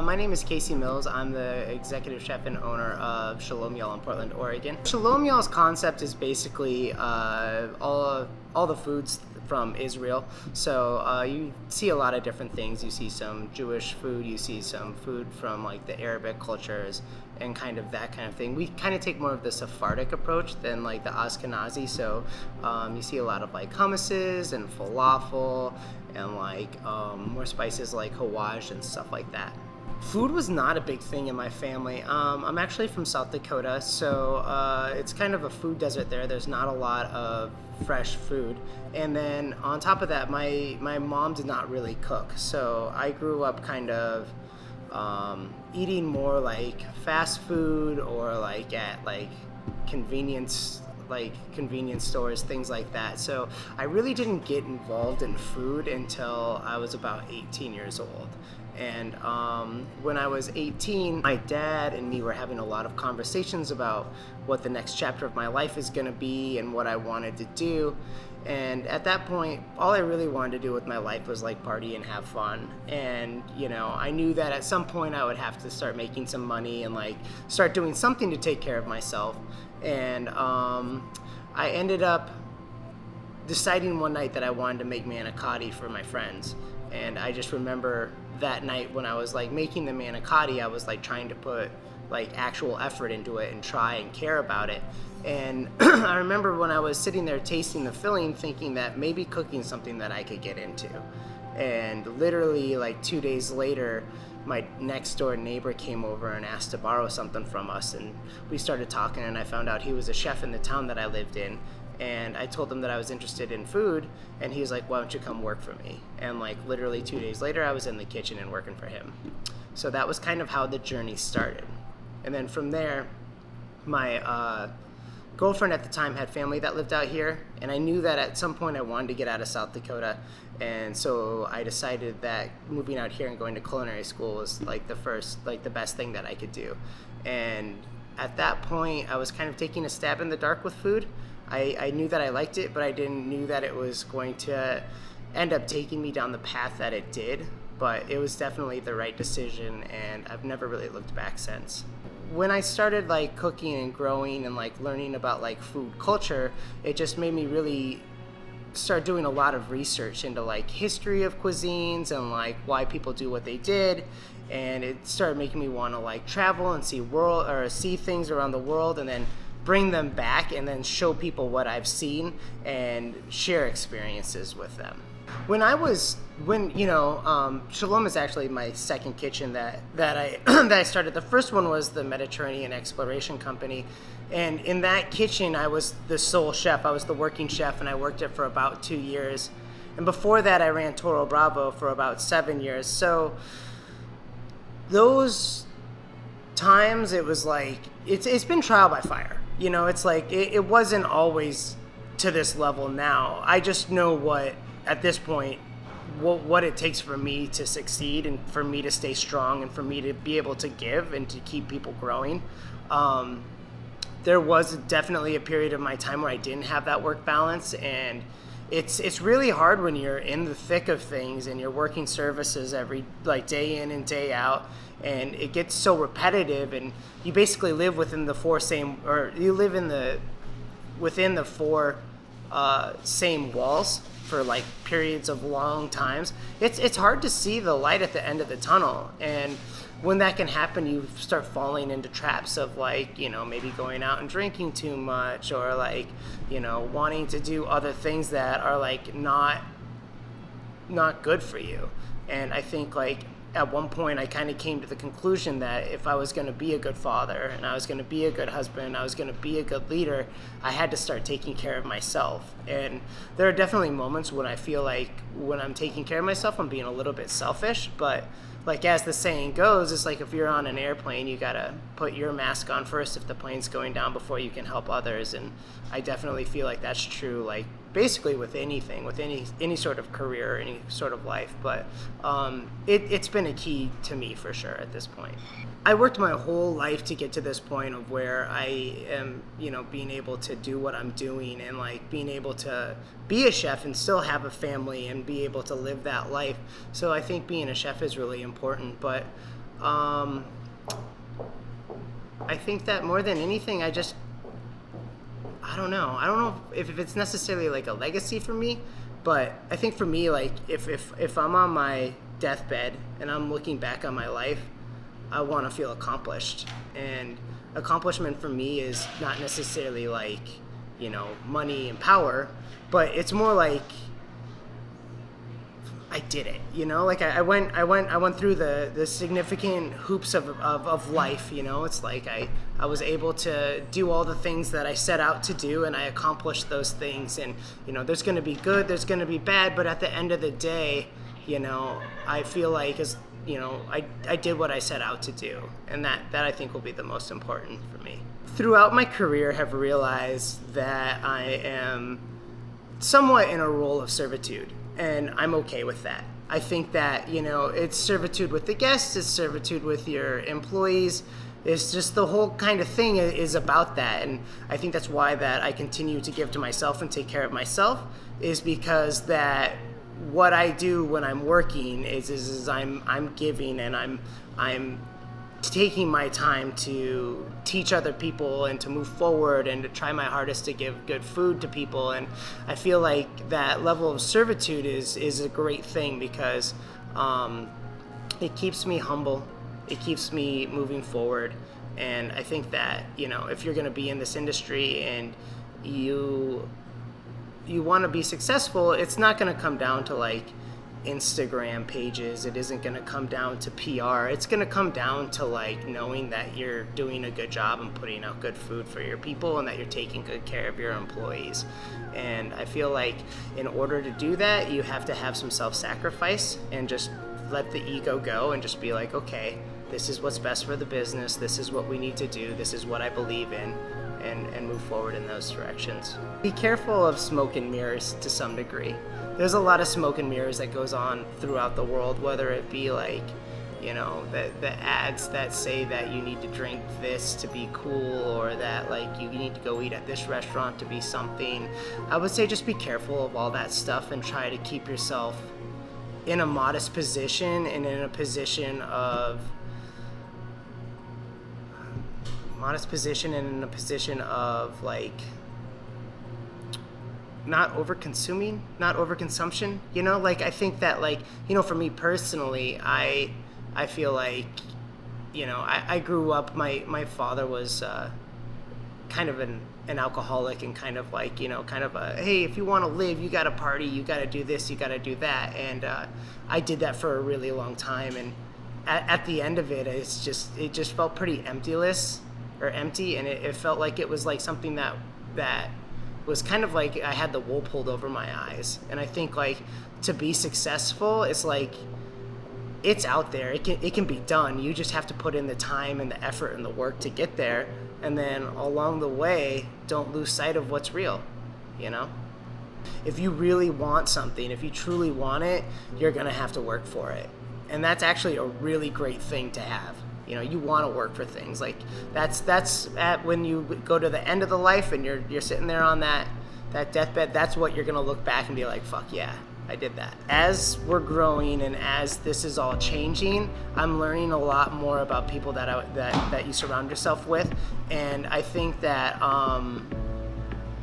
My name is Kasey Mills. I'm the executive chef and owner of Shalom Y'all in Portland, Oregon. Shalom Y'all's concept is basically all the foods from Israel. So you see a lot of different things. You see some Jewish food, you see some food from like the Arabic cultures and kind of that kind of thing. We kind of take more of the Sephardic approach than like the Ashkenazi. So you see a lot of like hummuses and falafel and like more spices like hawaj and stuff like that. Food was not a big thing in my family. I'm actually from South Dakota, so it's kind of a food desert there. There's not a lot of fresh food. And then on top of that, my mom did not really cook. So I grew up kind of eating more like fast food or like at like convenience stores, things like that. So I really didn't get involved in food until I was about 18 years old. And when I was 18, my dad and me were having a lot of conversations about what the next chapter of my life is going to be and what I wanted to do. And at that point, all I really wanted to do with my life was like party and have fun. And, you know, I knew that at some point I would have to start making some money and like start doing something to take care of myself. And I ended up deciding one night that I wanted to make manicotti for my friends. And I just remember that night when I was like making the manicotti, I was like trying to put like actual effort into it and try and care about it. And I remember when I was sitting there tasting the filling, thinking that maybe cooking is something that I could get into. And literally like 2 days later, my next door neighbor came over and asked to borrow something from us, and we started talking, and I found out he was a chef in the town that I lived in. And I told him that I was interested in food, and he was like, why don't you come work for me? And like literally 2 days later, I was in the kitchen and working for him. So that was kind of how the journey started. And then from there, my girlfriend at the time had family that lived out here, and I knew that at some point I wanted to get out of South Dakota. And so I decided that moving out here and going to culinary school was like the best thing that I could do. And at that point, I was kind of taking a stab in the dark with food. I knew that I liked it, but I didn't knew that it was going to end up taking me down the path that it did. But it was definitely the right decision, and I've never really looked back since. When I started like cooking and growing and like learning about like food culture, it just made me really start doing a lot of research into like history of cuisines and like why people do what they did. And it started making me want to like travel and see things around the world, and then bring them back and then show people what I've seen and share experiences with them. Shalom is actually my second kitchen that I started. The first one was the Mediterranean Exploration Company, and in that kitchen I was the sole chef. I was the working chef, and I worked it for about 2 years. And before that I ran Toro Bravo for about 7 years. So those times it was like it's been trial by fire. You know, it's like it wasn't always to this level now. I just know what at this point what it takes for me to succeed and for me to stay strong and for me to be able to give and to keep people growing. There was definitely a period of my time where I didn't have that work balance, and it's really hard when you're in the thick of things and you're working services every like day in and day out, and it gets so repetitive, and you basically live within the four same walls for like periods of long times. It's hard to see the light at the end of the tunnel, and when that can happen, you start falling into traps of like, you know, maybe going out and drinking too much, or like, you know, wanting to do other things that are like not good for you. And I think like at one point I kind of came to the conclusion that if I was going to be a good father and I was going to be a good husband, I was going to be a good leader, I had to start taking care of myself. And there are definitely moments when I feel like when I'm taking care of myself, I'm being a little bit selfish, but like as the saying goes, it's like if you're on an airplane, you gotta put your mask on first if the plane's going down before you can help others. And I definitely feel like that's true, like basically with anything, with any sort of career, any sort of life. But it's been a key to me for sure at this point. I worked my whole life to get to this point of where I am, you know, being able to do what I'm doing and like being able to be a chef and still have a family and be able to live that life. So I think being a chef is really important. But I think that more than anything, I don't know if it's necessarily like a legacy for me, but I think for me, like if I'm on my deathbed and I'm looking back on my life, I want to feel accomplished. And accomplishment for me is not necessarily like, money and power, but it's more like I did it, like I went through the significant hoops of life, it's like I was able to do all the things that I set out to do, and I accomplished those things. And there's going to be good, there's going to be bad, but at the end of the day, I feel like I did what I set out to do, and that I think will be the most important for me. Throughout my career, have realized that I am somewhat in a role of servitude, and I'm okay with that. I think that, it's servitude with the guests, it's servitude with your employees. It's just the whole kind of thing is about that. And I think that's why that I continue to give to myself and take care of myself, is because that what I do when I'm working is I'm giving, and I'm taking my time to teach other people and to move forward and to try my hardest to give good food to people. And I feel like that level of servitude is a great thing, because it keeps me humble, it keeps me moving forward. And I think that if you're going to be in this industry and you want to be successful, it's not going to come down to like Instagram pages. It isn't going to come down to PR. It's going to come down to like knowing that you're doing a good job and putting out good food for your people, and that you're taking good care of your employees. And I feel like in order to do that, you have to have some self-sacrifice and just let the ego go and just be like, okay, this is what's best for the business. This is what we need to do. This is what I believe in. And move forward in those directions. Be careful of smoke and mirrors to some degree. There's a lot of smoke and mirrors that goes on throughout the world, whether it be like, the ads that say that you need to drink this to be cool, or that like you need to go eat at this restaurant to be something. I would say just be careful of all that stuff and try to keep yourself in a modest position and in a position of like not overconsumption. Like I think that like, for me personally, I feel like, I grew up, my father was kind of an alcoholic, and kind of like, kind of a, hey, if you want to live, you got to party, you got to do this, you got to do that. And I did that for a really long time. And at the end of it, it just felt pretty empty, and it felt like it was like something that was kind of like I had the wool pulled over my eyes. And I think like to be successful, it's like it's out there, it can be done. You just have to put in the time and the effort and the work to get there, and then along the way, don't lose sight of what's real. If you really want something, if you truly want it, you're gonna have to work for it, and that's actually a really great thing to have. You want to work for things. Like that's at when you go to the end of the life and you're sitting there on that deathbed, that's what you're going to look back and be like, fuck yeah, I did that. As we're growing and as this is all changing, I'm learning a lot more about people that you surround yourself with. And I think that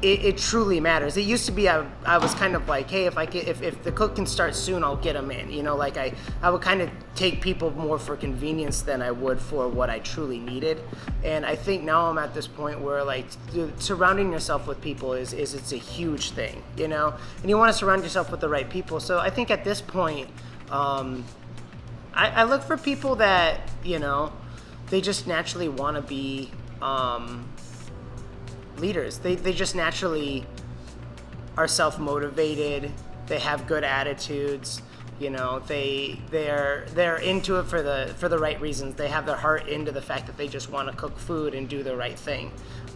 it truly matters. It used to be I was kind of like, hey, if the cook can start soon, I'll get them in. Like I would kind of take people more for convenience than I would for what I truly needed. And I think now I'm at this point where like surrounding yourself with people it's a huge thing, and you want to surround yourself with the right people. So I think at this point, I look for people that they just naturally want to be leaders. They just naturally are self-motivated. They have good attitudes. They're into it for the right reasons. They have their heart into the fact that they just want to cook food and do the right thing.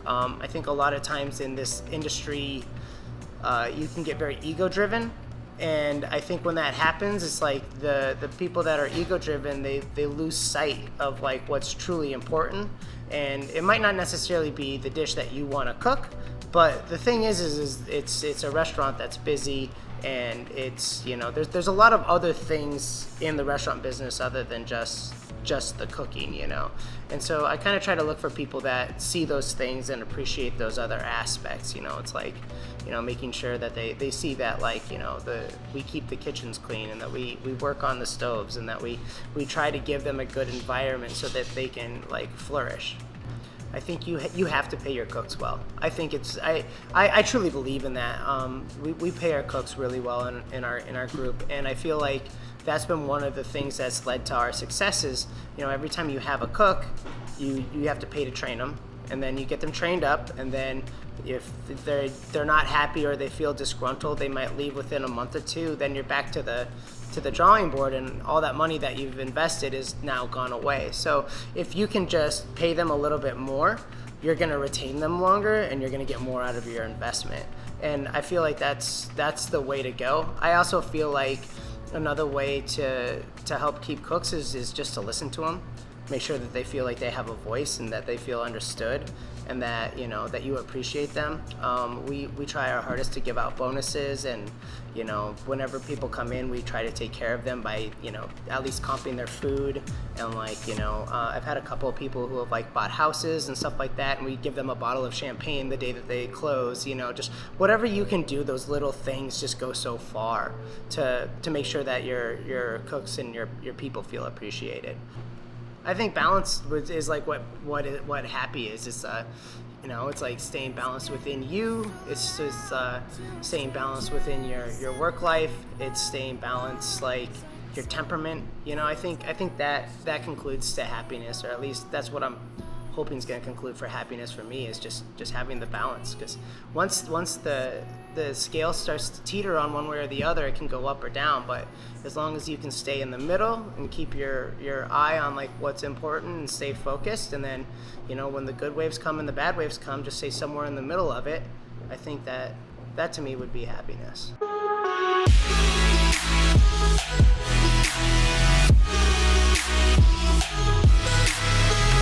I think a lot of times in this industry, you can get very ego-driven, and I think when that happens, it's like the people that are ego-driven, they lose sight of like what's truly important. And it might not necessarily be the dish that you want to cook, But the thing is it's a restaurant that's busy, and it's, you know, there's a lot of other things in the restaurant business other than just the cooking, you know. And so I kind of try to look for people that see those things and appreciate those other aspects, you know. It's like, you know, making sure that they see that, like, you know, we keep the kitchens clean, and that we work on the stoves, and that we try to give them a good environment so that they can, like, flourish. I think you have to pay your cooks well. I think I truly believe in that. We pay our cooks really well in our group, and I feel like that's been one of the things that's led to our successes. You know, every time you have a cook, you have to pay to train them, and then you get them trained up, and then if they're not happy or they feel disgruntled, they might leave within a month or two. Then you're back to the drawing board, and all that money that you've invested is now gone away. So if you can just pay them a little bit more, you're going to retain them longer, and you're going to get more out of your investment. And I feel like that's the way to go. I also feel like another way to help keep cooks is just to listen to them, make sure that they feel like they have a voice and that they feel understood, and that, you know, that you appreciate them. We try our hardest to give out bonuses, and, you know, whenever people come in, we try to take care of them by, you know, at least comping their food. And, like, you know, I've had a couple of people who have, like, bought houses and stuff like that, and we give them a bottle of champagne the day that they close. You know, just whatever you can do, those little things just go so far to make sure that your cooks and your people feel appreciated. I think balance is like what happy is. It's you know, it's like staying balanced within you. It's just staying balanced within your work life. It's staying balanced, like, your temperament. You know, I think that concludes to happiness, or at least that's what I'm hoping is going to conclude for happiness for me, is just having the balance. Because once the scale starts to teeter on one way or the other, it can go up or down. But as long as you can stay in the middle and keep your eye on, like, what's important, and stay focused, and then, you know, when the good waves come and the bad waves come, just stay somewhere in the middle of it. I think that to me would be happiness.